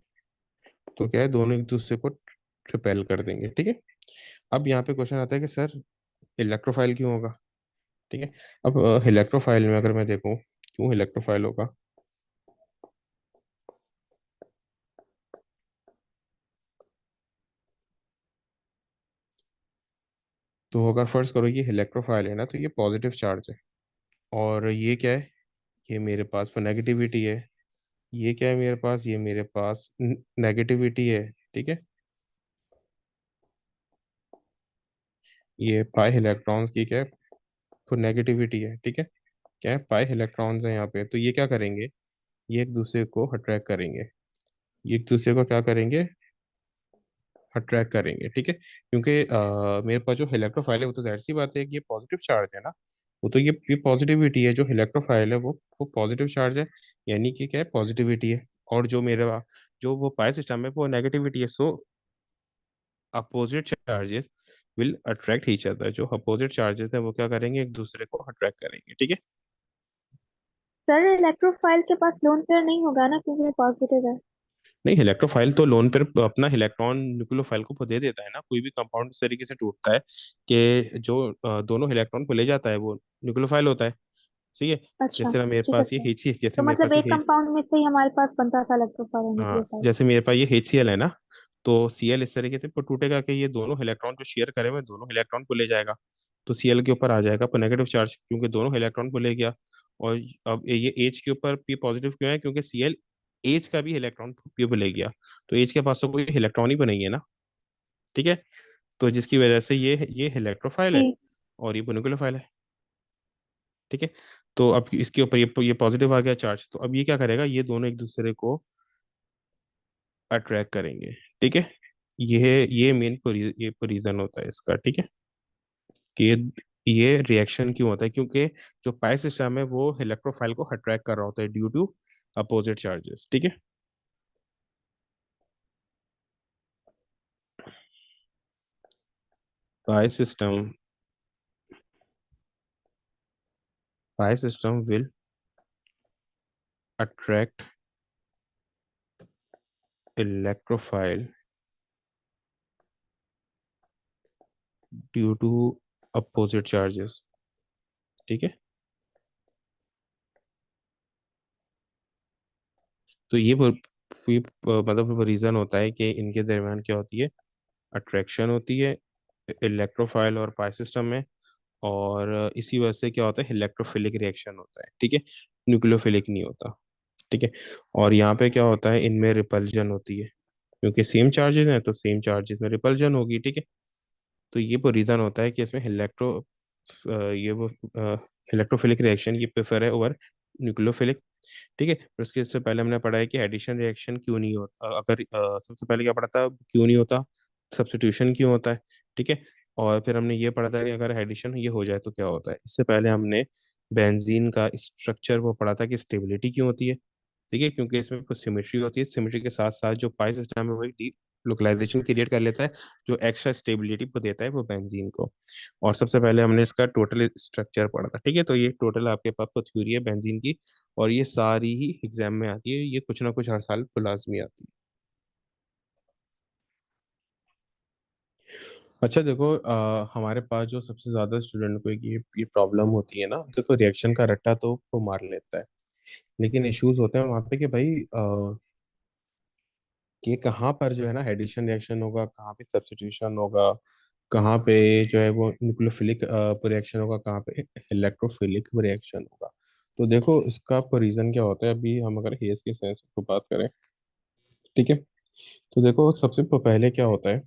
S1: तो क्या है, दोनों एक दूसरे को रिपेल कर देंगे, ठीक है। अब यहाँ पे क्वेश्चन आता है कि सर इलेक्ट्रोफाइल क्यों होगा, ठीक है। अब इलेक्ट्रोफाइल में अगर मैं देखूँ क्यों इलेक्ट्रोफाइल होगा, तो अगर फर्ज करो ये इलेक्ट्रोफाइल है ना, तो ये पॉजिटिव चार्ज है, और ये क्या है, ये मेरे पास नेगेटिविटी है, ये क्या है मेरे पास, ये मेरे पास नेगेटिविटी है, ठीक है। ये पाई इलेक्ट्रॉन्स की क्या है, तो नेगेटिविटी है, ठीक है। क्या है, पाई इलेक्ट्रॉन्स है यहाँ पे, तो ये क्या करेंगे, ये एक दूसरे को अट्रैक्ट करेंगे, ये एक दूसरे को क्या करेंगे, अट्रैक्ट करेंगे, ठीक है। क्योंकि मेरे पास जो इलेक्ट्रोफाइल है वो तो जाहिर सी बात है कि ये पॉजिटिव चार्ज है ना, वो तो ये पॉजिटिविटी है, जो इलेक्ट्रोफाइल है वो पॉजिटिव चार्ज है, यानी कि क्या है, पॉजिटिविटी है। और जो मेरा जो वो पाई सिस्टम है वो नेगेटिविटी है, सो opposite charges will attract each other, जो अपोजिट चार्जेस है वो क्या करेंगे, एक दूसरे को अट्रैक्ट करेंगे, ठीक है।
S2: सर इलेक्ट्रोफाइल के पास लोन पेयर नहीं होगा ना, क्योंकि पॉजिटिव है।
S1: नहीं, इलेक्ट्रोफाइल तो लोन पर अपना इलेक्ट्रॉन न्यूक्लियोफाइल को दे देता है ना, कोई भी कंपाउंड इस तरीके से टूटता है कि जो दोनों इलेक्ट्रॉन को ले जाता है वो न्यूक्लियोफाइल होता है। ठीक है।
S2: अच्छा,
S1: जैसे ना मेरे
S2: ठीक है
S1: पास ये
S2: सर।
S1: HCl, जैसे
S2: तो
S1: मेरे
S2: मतलब
S1: पास
S2: एक
S1: ये,
S2: कंपाउंड में से ही हमारे पास बनता था
S1: हाँ
S2: इलेक्ट्रोफॉरेन्यूक्लियोटाइड।
S1: जैसे मेरे पास ये HCl है ना, तो Cl इस तरीके से टूटेगा कि ये दोनों इलेक्ट्रॉन जो शेयर करे हुए दोनों इलेक्ट्रॉन को ले जाएगा। तो Cl के ऊपर आ जाएगा पर नेगेटिव चार्ज, क्योंकि दोनों इलेक्ट्रॉन को ले गया। और अब ये H के ऊपर P पॉजिटिव क्यों है, क्योंकि Cl H का भी इलेक्ट्रॉन P पे ले गया। तो H के पास तो कोई इलेक्ट्रॉन ही बनेंगे ना। ठीक है। तो जिसकी वजह से ये इलेक्ट्रोफाइल है
S2: जी।
S1: और ये बोनुक्लियोफाइल है। ठीक है। तो अब इसके ऊपर ये पॉजिटिव आ गया चार्ज, तो अब ये क्या करेगा, ये दोनों एक दूसरे को अट्रैक्ट करेंगे। ठीक है। ये मेन ये रीजन होता है इसका। ठीक है। कि ये रिएक्शन क्यों होता है, क्योंकि जो पाई सिस्टम है वो इलेक्ट्रोफाइल को अट्रैक्ट कर रहा होता है ड्यू टू अपोजिट चार्जेस। ठीक है। Pi system pi system will attract electrophile due to opposite charges. ठीक है। तो मतलब रीजन होता है कि इनके दरमियान क्या होती है, अट्रैक्शन होती है इलेक्ट्रोफाइल और पाई सिस्टम में। और इसी वजह से क्या होता है, इलेक्ट्रोफिलिक रिएक्शन होता है। ठीक है। न्यूक्लियोफिलिक नहीं होता। ठीक है। और यहाँ पे क्या होता है, इनमें रिपल्जन होती है, क्योंकि सेम चार्जेस हैं तो सेम चार्जेस में रिपल्जन होगी। ठीक है। तो ये वो रीज़न होता है कि इसमें ये वो इलेक्ट्रोफिलिक रिएक्शन ये प्रेफर है ओवर न्यूक्लियोफिलिक। ठीक है। फिर उसके इससे पहले हमने पढ़ा है कि एडिशन रिएक्शन क्यों नहीं होता, अगर सबसे पहले क्या पढ़ा था, क्यों नहीं होता, सब्स्टिट्यूशन क्यों होता है। ठीक है। और फिर हमने ये पढ़ा था कि अगर एडिशन ये हो जाए तो क्या होता है। इससे पहले हमने बेंजीन का स्ट्रक्चर वो पढ़ा था कि स्टेबिलिटी क्यों होती है। ठीक है। क्योंकि इसमें कुछ सिमेट्री होती है, सिमेट्री के साथ साथ जो पाई सिस्टम है वही डी लोकलाइजेशन क्रिएट कर लेता है, जो एक्स्ट्रा स्टेबिलिटी को देता है वो बेंजीन को। और सबसे पहले हमने इसका टोटल स्ट्रक्चर पढ़ा था। ठीक है। तो ये टोटल आपके पास तो थ्योरी है बेंजीन की, और ये सारी ही एग्जाम में आती है, ये कुछ ना कुछ हर साल तो लाजमी आती है। अच्छा देखो, हमारे पास जो सबसे ज्यादा स्टूडेंट को ये प्रॉब्लम होती है ना, देखो रिएक्शन का रट्टा तो वो मार लेता है, लेकिन इश्यूज होते हैं वहाँ पे कि भाई कि कहाँ पर जो है ना एडिशन रिएक्शन होगा, कहाँ पे सब्स्टिट्यूशन होगा, कहाँ पे जो है वो न्यूक्लियोफिलिक रिएक्शन होगा, कहाँ पे इलेक्ट्रोफिलिक रिएक्शन होगा। तो देखो इसका रीजन क्या होता है, अभी हम अगर हेस के सेंस को बात करें। ठीक है। तो देखो सबसे पहले क्या होता है,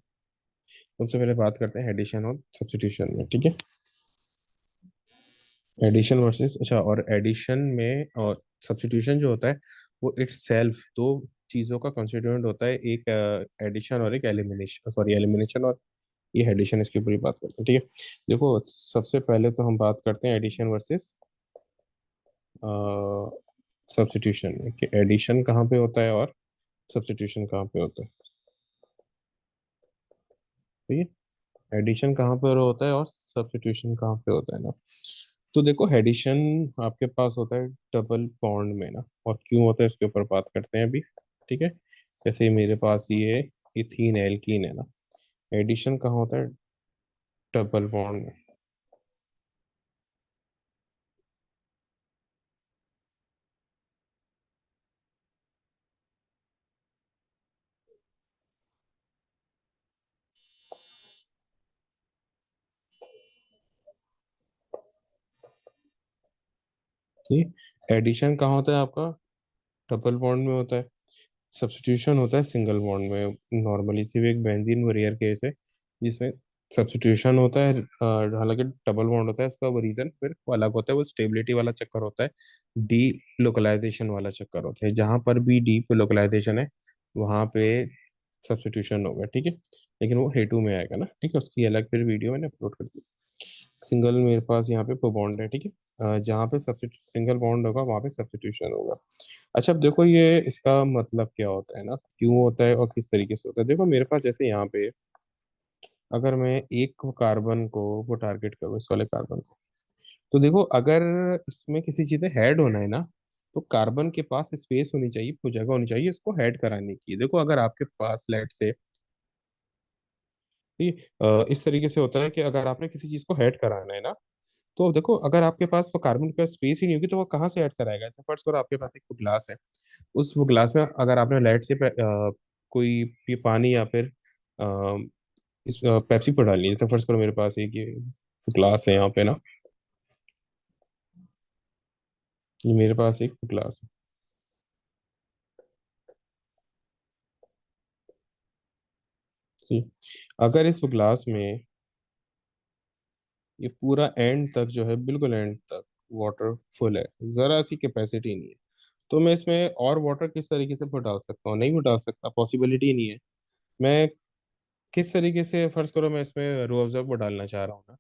S1: सबसे पहले बात करते हैं एडिशन और सब्स्टिट्यूशन में। ठीक है। एडिशन वर्सेस, अच्छा, और एडिशन में और सब्स्टिट्यूशन जो होता है वो इट्स सेल्फ दो चीज़ों का कंस्टिट्यूएंट होता है, एक एडिशन और एक एलिमिनेशन, सॉरी एलिमिनेशन और ये एडिशन, इसके ऊपर ही बात करते हैं। ठीक है। देखो सबसे पहले तो हम बात करते हैं एडिशन वर्सेस सब्स्टिट्यूशन में, कि एडिशन कहाँ पे होता है और सब्स्टिट्यूशन कहाँ पे होता है। ठीक है। एडिशन कहाँ पे होता है और सब्स्टिट्यूशन कहाँ पे होता है ना। तो देखो एडिशन आपके पास होता है डबल बॉन्ड में ना, और क्यों होता है इसके ऊपर बात करते हैं अभी। ठीक है। जैसे मेरे पास ये इथीन एल्कीन है ना, एडिशन कहाँ होता है, डबल बॉन्ड में। ठीक। एडिशन कहाँ होता है आपका, डबल बॉन्ड में होता है। सब्स्टिट्यूशन होता है सिंगल बॉन्ड में। नॉर्मली सिर्फ एक बेंजीन वो रेयर केस है जिसमें सब्स्टिट्यूशन होता है, हालांकि डबल बॉन्ड होता है, उसका वो रीजन फिर वो अलग होता है, वो स्टेबिलिटी वाला चक्कर होता है, डी लोकलाइजेशन वाला चक्कर होता है। जहां पर भी डी पे लोकलाइजेशन है वहां पे सब्स्टिट्यूशन होगा। ठीक है। लेकिन वो हेटू में आएगा ना। ठीक है। उसकी अलग फिर वीडियो मैंने अपलोड कर दी। सिंगल मेरे पास यहाँ पे बॉन्ड है। ठीक है। जहाँ पे सब्स्टिट्यूट सिंगल बॉन्ड होगा वहाँ पे सब्स्टिट्यूशन होगा। अच्छा अब देखो ये इसका मतलब क्या होता है ना, क्यों होता है और किस तरीके से होता है। देखो मेरे पास जैसे यहाँ पे अगर मैं एक कार्बन को वो टारगेट करूँ, इस वाले कार्बन को, तो देखो अगर इसमें किसी चीज़ में हेड होना है ना, तो कार्बन के पास स्पेस होनी चाहिए, वो जगह होनी चाहिए इसको हेड कराने की। देखो अगर आपके पास लेट से, ठीक, इस तरीके से होता है कि अगर आपने किसी चीज़ को हेड कराना है ना, तो देखो, अगर आपके पास वो कार्बन का स्पेस ही नहीं होगी तो वो कहाँ से ऐड कराएगा? तो फर्स्ट करो आपके पास एक ग्लास है, उस वो ग्लास में अगर आपने लाइट से कोई ये पानी या फिर अ, इस पेप्सी को डालनी है, तो फर्स्ट करो मेरे पास एक ये ग्लास है यहाँ पे ना, ये मेरे पास एक ग्लास है। ठीक। अगर इस ग्लास में ये पूरा एंड तक जो है, बिल्कुल एंड तक वाटर फुल है, जरा सी कैपेसिटी नहीं है, तो मैं इसमें और वाटर किस तरीके से डाल सकता हूँ? नहीं डाल सकता, पॉसिबिलिटी नहीं है। मैं किस तरीके से, फर्ज करो मैं इसमें रूह अफ़ज़ा को डालना चाह रहा हूँ ना,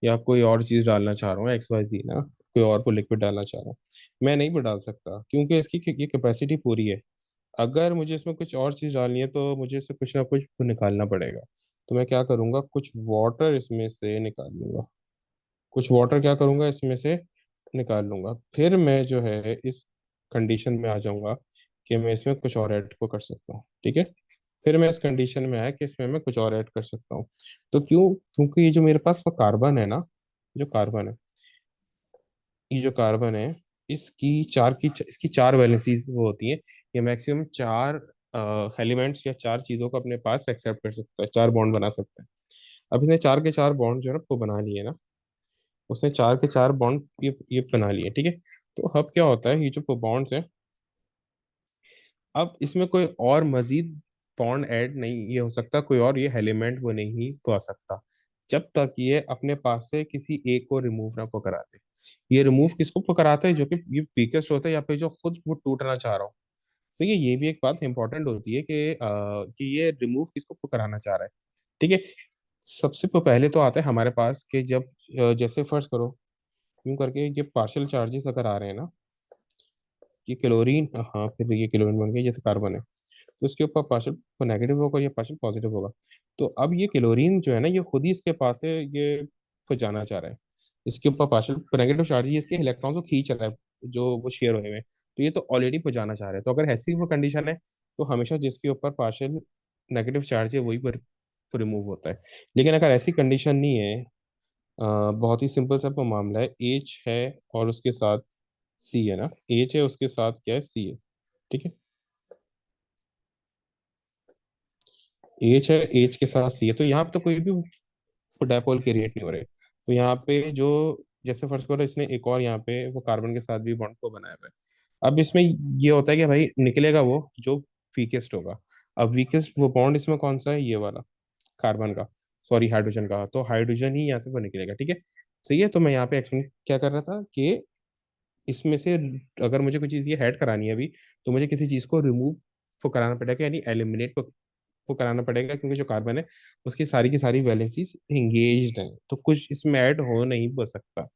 S1: या कोई और चीज़ डालना चाह रहा हूँ, एक्स वाई जी ना, कोई और को लिक्विड डालना चाह रहा हूँ, मैं नहीं भी डाल सकता क्योंकि इसकी ये कैपेसिटी पूरी है। अगर मुझे इसमें कुछ और चीज़ डालनी है तो मुझे इससे कुछ ना कुछ निकालना पड़ेगा। तो मैं क्या करूँगा, कुछ वाटर इसमें से निकाल लूंगा, कुछ वाटर क्या करूँगा इसमें से निकाल लूंगा, फिर मैं जो है इस कंडीशन में आ जाऊंगा कि मैं इसमें कुछ और ऐड को कर सकता हूँ। ठीक है, फिर मैं इस कंडीशन में आया कि इसमें मैं कुछ और ऐड कर सकता हूँ। तो क्यों? क्योंकि ये जो मेरे पास वो कार्बन है ना, जो कार्बन है, ये जो कार्बन है, इसकी चार वैलेंसीज वो होती हैं। ये मैक्सिमम चार एलिमेंट्स या चार चीजों को अपने पास एक्सेप्ट कर सकता है, चार बॉन्ड बना सकता है। अब इसने चार के चार बॉन्ड जो है ना वो बना लिए ना, उसने चार के चार बॉन्ड ये बना लिए, ठीक है। तो अब क्या होता है, ये जो बॉन्ड्स है, अब इसमें कोई और मजीद बॉन्ड ऐड नहीं ये हो सकता, कोई और ये एलिमेंट वो नहीं पा सकता, जब तक ये अपने पास से किसी एक को रिमूव ना को कराते। ये रिमूव किसको को कराता है? जो कि ये वीकेस्ट होता है या फिर जो खुद वो टूटना चाह रहा हो। तो ये भी एक बात इंपॉर्टेंट होती है कि ये रिमूव किसको को कराना चाह रहा है। ठीक है, सबसे पहले तो आता है हमारे पास कि जब जैसे फर्ज करो यूं करके ये पार्शियल चार्जेस अगर आ रहे हैं ना, ये क्लोरीन, हाँ फिर ये क्लोरीन बन गया, जैसे कार्बन है, तो इसके ऊपर पार्शियल नेगेटिव होगा, ये पार्शियल पॉजिटिव होगा। तो अब ये क्लोरीन जो है ना, ये खुद ही इसके पास है, ये खुद जाना चाह रहा है, इसके ऊपर पार्शियल नेगेटिव चार्ज ये इसके इलेक्ट्रॉन को खींच रहा है, जो वो शेयर हुए हैं, तो ये तो ऑलरेडी जाना चाह रहा है। तो अगर ऐसी वो कंडीशन है तो हमेशा जिसके ऊपर पार्शियल नेगेटिव चार्ज है वही पर रिमूव होता है। लेकिन अगर ऐसी कंडीशन नहीं है, बहुत ही सिंपल सा मामला है, एच है और उसके साथ सी है ना, एच है उसके साथ क्या है, सी है। ठीक है, एच है, एच के साथ सी है, तो यहाँ पे तो कोई भी डायपोल क्रिएट नहीं हो रहे। तो यहाँ पे जो, जैसे फर्स्ट करो इसने एक और यहाँ पे वो कार्बन के साथ भी बॉन्ड को बनाया हुआ है। अब इसमें ये होता है कि भाई निकलेगा वो जो वीकेस्ट होगा। अब वीकेस्ट वो बॉन्ड इसमें कौन सा है? ये वाला, कार्बन का, सॉरी हाइड्रोजन का, तो हाइड्रोजन ही यहाँ से वो निकलेगा। ठीक है, सही है। तो मैं यहाँ पे एक्सप्लेन क्या कर रहा था कि इसमें से अगर मुझे कोई चीज़ ये ऐड करानी है अभी, तो मुझे किसी चीज़ को रिमूव को कराना पड़ेगा, यानी एलिमिनेट को कराना पड़ेगा, क्योंकि जो कार्बन है उसकी सारी की सारी वैलेंसीज एंगेज्ड हैं, तो कुछ इसमें ऐड हो नहीं हो सकता।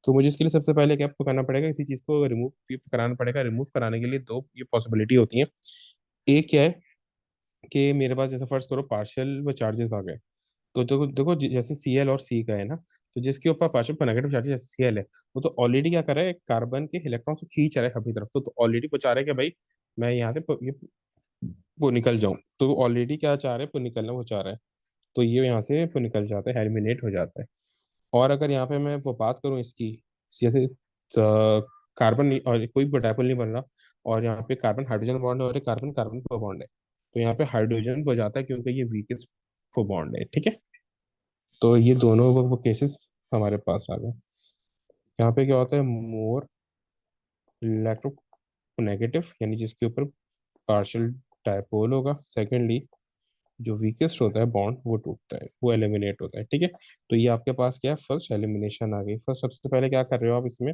S1: तो मुझे इसके लिए सबसे पहले क्या करना पड़ेगा, किसी चीज़ को रिमूव कराना पड़ेगा। रिमूव कराने के लिए दो ये पॉसिबिलिटी होती है। एक क्या है कि मेरे पास जैसे फर्स्ट करो पार्शियल वो चार्जेस आ गए, तो देखो देखो जैसे सी एल और सी का है ना, तो जिसके ऊपर पार्शियल नेगेटिव चार्ज जैसे सी एल है, वो तो ऑलरेडी क्या कर रहा है, कार्बन के इलेक्ट्रॉन को खींच रहा है अपनी तरफ, तो ऑलरेडी वो चाह रहा है कि भाई मैं यहाँ से ये वो निकल जाऊं, तो ऑलरेडी क्या चाह रहे हैं, वो निकलना वो चाह रहा है, तो ये यहाँ से वो निकल जाता है, एलिमिनेट हो जाता है। और अगर यहाँ पे मैं वो बात करूँ इसकी, जैसे कार्बन और कोई डायपोल नहीं बन रहा, और यहाँ पे कार्बन हाइड्रोजन बॉन्ड है और कार्बन कार्बन पर बॉन्ड है, तो यहाँ पे हाइड्रोजन हो जाता है क्योंकि ये वीकेस्ट बॉन्ड है। ठीक है, तो ये दोनों वो केसेस हमारे पास आ गए। यहाँ पे क्या होता है, मोर इलेक्ट्रोनेगेटिव, यानी जिसके ऊपर पार्शियल डायपोल होगा। सेकेंडली, जो वीकेस्ट होता है बॉन्ड वो टूटता है, वो एलिमिनेट होता है। ठीक है, तो ये आपके पास क्या है, फर्स्ट एलिमिनेशन आ गई। फर्स्ट सबसे पहले क्या कर रहे हो आप इसमें,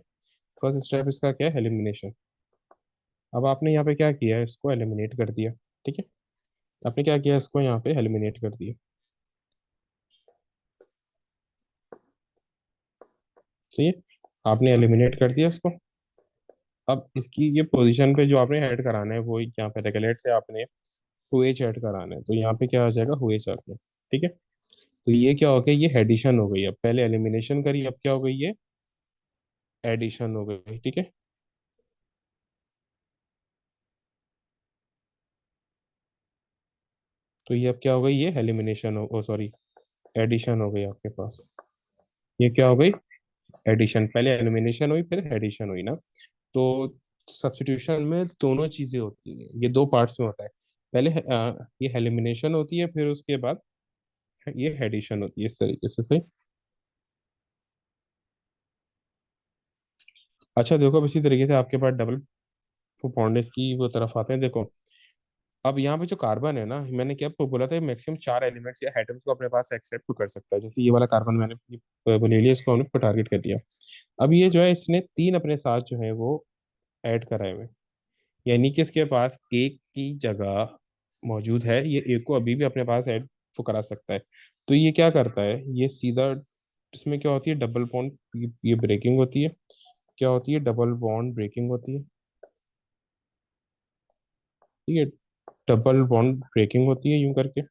S1: फर्स्ट स्टेप इसका क्या है, एलिमिनेशन। अब आपने यहाँ पे क्या किया है, इसको एलिमिनेट कर दिया। ठीक है, आपने क्या किया, इसको यहाँ पे एलिमिनेट कर दिया। ठीक है, आपने एलिमिनेट कर दिया इसको। अब इसकी ये पोजीशन पे जो आपने ऐड कराना है वो यहाँ पे रेगुलेट से आपने हुएच ऐड कराना है, तो यहाँ पे क्या हो जाएगा, हुएच आ गया। ठीक है, तो ये क्या हो गया, ये एडिशन हो गई। अब पहले एलिमिनेशन करी, अब क्या हो गई, ये एडिशन हो गई। ठीक है, तो ये अब क्या हो गई, ये एलिमिनेशन हो, सॉरी एडिशन हो गई आपके पास। ये क्या हो गई, एडिशन, पहले एलिमिनेशन हुई फिर एडिशन हुई ना। तो सब्स्टिट्यूशन में दोनों चीजें होती हैं, ये दो पार्ट्स में होता है। पहले ये एलिमिनेशन होती है, फिर उसके बाद ये एडिशन होती है, इस तरीके से सही। अच्छा देखो, अब इसी तरीके से आपके पास डबल बॉन्डेज की वो तरफ आते हैं, देखो। अब यहाँ पे जो कार्बन है ना, मैंने क्या आपको बोला था, मैक्सिमम 4 एलिमेंट्स या एटम्स को अपने पास एक्सेप्ट तो कर सकता है, जैसे ये वाला कार्बन मैंने वो ले लिया, इसको हमने टारगेट कर दिया। अब ये जो है, इसने 3 अपने साथ जो है वो ऐड कराए हुए हैं। यानी कि इसके पास एक की जगह मौजूद है, ये एक को अभी भी अपने पास ऐड तो करा सकता है। तो ये क्या करता है, ये सीधा, इसमें क्या होती है, डबल बॉन्ड, ये ब्रेकिंग होती है। क्या होती है, डबल बॉन्ड ब्रेकिंग होती है। ठीक है, डबल बॉन्ड ब्रेकिंग होती है यूं करके,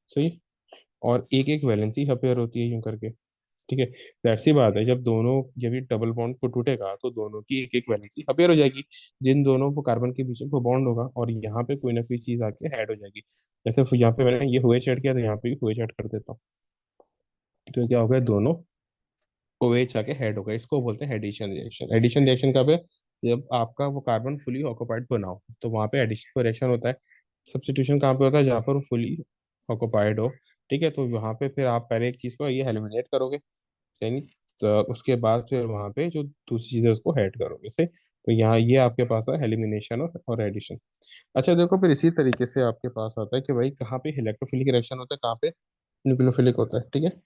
S1: सही। और एक एक वैलेंसी अपेयर होती है यूं करके। ठीक है, दैट सी बात है, जब दोनों, जब ये डबल बॉन्ड को टूटेगा तो दोनों की एक एक वैलेंसी अपेयर हो जाएगी, जिन दोनों को कार्बन के बीच में वो बॉन्ड होगा, और यहाँ पे कोई ना कोई चीज आके ऐड हो जाएगी। जैसे यहाँ पे मैंने ये हुए ऐड किया, तो यहाँ पे भी हुए ऐड कर देता हूँ। तो क्या हो गया, दोनों OH आके हेड हो गए, इसको बोलते हैं एडिशन रिएक्शन। एडिशन रिएक्शन कब है, जब आपका वो कार्बन फुली ऑक्युपाइड बना हो, तो वहां पे एडिशन रिएक्शन होता है। सब्स्टिट्यूशन कहाँ पे होता है, जहाँ पर वो फुली ऑक्युपाइड हो। ठीक है, तो वहां पे फिर आप पहले एक चीज को ये एलिमिनेट करोगे, यानी तो उसके बाद फिर वहां पे जो दूसरी चीज है उसको ऐड करोगे से। तो यहाँ ये आपके पास है एलिमिनेशन और एडिशन। अच्छा देखो, फिर इसी तरीके से आपके पास आता है कि भाई कहाँ पे इलेक्ट्रोफिलिक रिएक्शन होता है, कहाँ पे न्यूक्लियोफिलिक होता है, ठीक है।